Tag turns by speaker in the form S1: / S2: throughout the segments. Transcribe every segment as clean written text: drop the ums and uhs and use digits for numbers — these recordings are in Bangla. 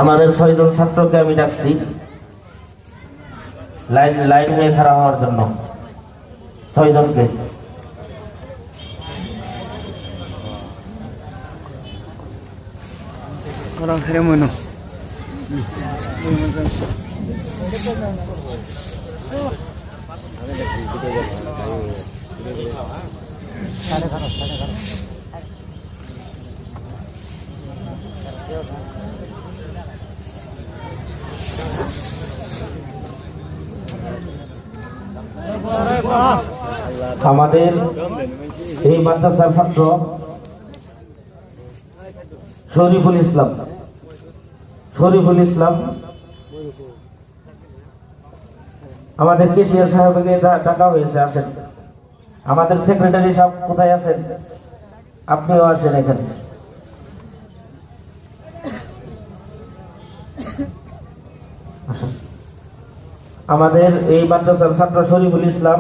S1: আমাদের 6 জন ছাত্রকে আমি ডাকছি লাইন হয়ে খাড়া হওয়ার জন্য। 6 জনকে আমাদের এই মাদ্রাসার ছাত্র শরীফুল ইসলাম আমাদের কেশিয়ার সাহেবকে ডাকা হয়েছে, আসেন। আমাদের সেক্রেটারি সাহেব কোথায় আছেন? আপনিও আসেন এখানে। আসেন। আমাদের এই মাদ্রাসার ছাত্র শরীফুল ইসলাম,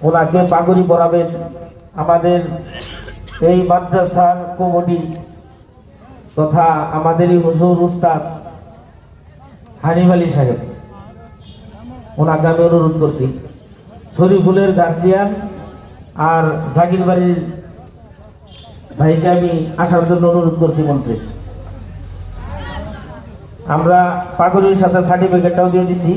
S1: ওনাকে পাগড়ি পরাবেন আমাদের এই মাদ্রাসার কমিটি তথা আমাদেরই হুজুর উস্তাদ হানিফ আলী সাহেব। ওনাকে আমি অনুরোধ করছি, শরীফুলের গার্জিয়ান আর জাকির বাড়ির ভাইকে আমি আসার জন্য অনুরোধ করছি মঞ্চে। আমরা পাগড়ির সাথে সার্টিফিকেটটাও দিয়ে দিছি।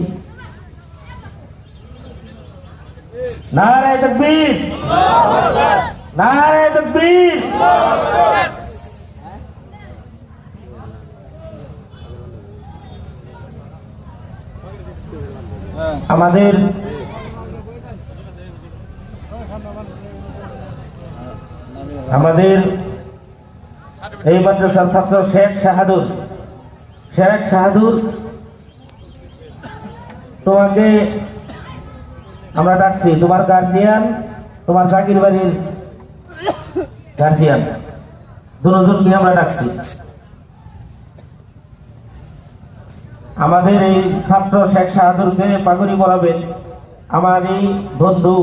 S1: নারায়ে তাকবীর, নারায়ে তাকবীর। আমাদের এই মাদ্রাসার ছাত্র শেখ শাহাদুর, তোমাকে আমরা ডাকছি। তোমার গার্জিয়ান, তোমার জাকির বাড়ির গার্জিয়ান, দুজনকে আমরা ডাকছি। আমাদের এই ছাত্র শেখ শাহাদুরকে পাগড়ি পরাবেন আমার এই বন্ধু